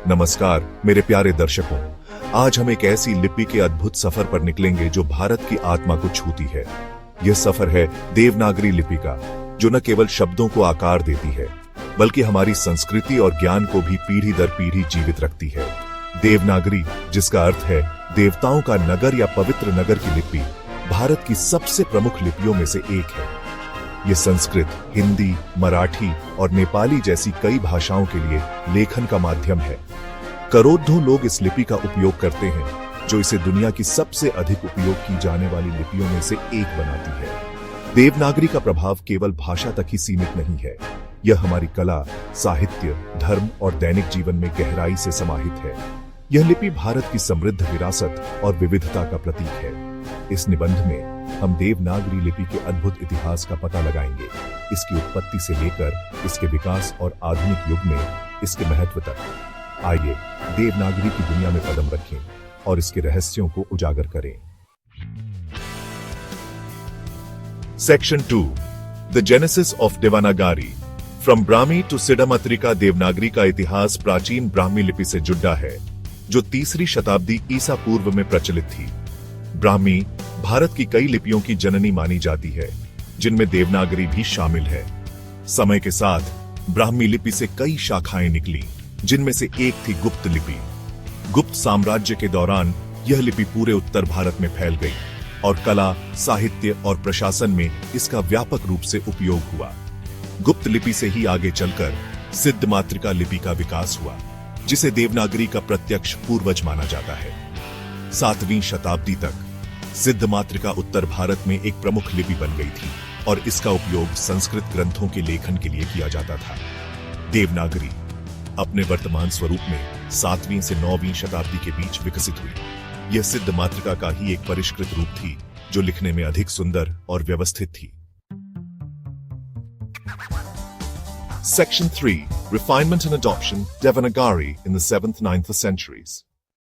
नमस्कार मेरे प्यारे दर्शकों, आज हम एक ऐसी लिपि के अद्भुत सफर पर निकलेंगे जो भारत की आत्मा को छूती है। यह सफर है देवनागरी लिपि का, जो न केवल शब्दों को आकार देती है बल्कि हमारी संस्कृति और ज्ञान को भी पीढ़ी दर पीढ़ी जीवित रखती है। देवनागरी, जिसका अर्थ है देवताओं का नगर या पवित्र नगर की लिपि, भारत की सबसे प्रमुख लिपियों में से एक है। ये संस्कृत, हिंदी, मराठी और नेपाली जैसी कई भाषाओं के लिए लेखन का माध्यम है। करोड़ों लोग इस लिपि का उपयोग करते हैं, जो इसे दुनिया की सबसे अधिक उपयोग की जाने वाली लिपियों में से एक बनाती है। देवनागरी का प्रभाव केवल भाषा तक ही सीमित नहीं है, यह हमारी कला, साहित्य, धर्म और दैनिक जीवन में गहराई से समाहित है। यह लिपि भारत की समृद्ध विरासत और विविधता का प्रतीक है। इस निबंध में हम देवनागरी लिपि के अद्भुत इतिहास का पता लगाएंगे, इसकी उत्पत्ति से लेकर इसके विकास और आधुनिक युग में इसके महत्व तक। आइए देवनागरी की दुनिया में कदम रखें और इसके रहस्यों को उजागर करें। Section 2, the genesis of Devanagari. From Brahmi to Siddhamatrika. Devanagari का इतिहास प्राचीन ब्राह्मी लिपि से जुड़ा है, जो 3री शताब्दी ईसा पूर्व में प्रचलित थी। ब्राह्मी भारत की कई लिपियों की जननी मानी जाती है, जिनमें देवनागरी भी शामिल है। समय के साथ ब्राह्मी लिपि से कई शाखाएं निकली, जिनमें से एक थी गुप्त लिपि। गुप्त साम्राज्य के दौरान यह लिपि पूरे उत्तर भारत में फैल गई और कला, साहित्य और प्रशासन में इसका व्यापक रूप से उपयोग हुआ। गुप्त लिपि से ही आगे चलकर सिद्धमातृका लिपि का विकास हुआ, जिसे देवनागरी का प्रत्यक्ष पूर्वज माना जाता है। 7वीं शताब्दी तक सिद्धमातृका उत्तर भारत में एक प्रमुख लिपि बन गई थी और इसका उपयोग संस्कृत ग्रंथों के लेखन के लिए किया जाता था। देवनागरी अपने वर्तमान स्वरूप में 7वीं से 9वीं शताब्दी के बीच विकसित हुई। यह सिद्धमातृका का ही एक परिष्कृत रूप थी, जो लिखने में अधिक सुंदर और व्यवस्थित थी। Section 3, Refinement and Adoption, Devanagari in the 7th-9th centuries.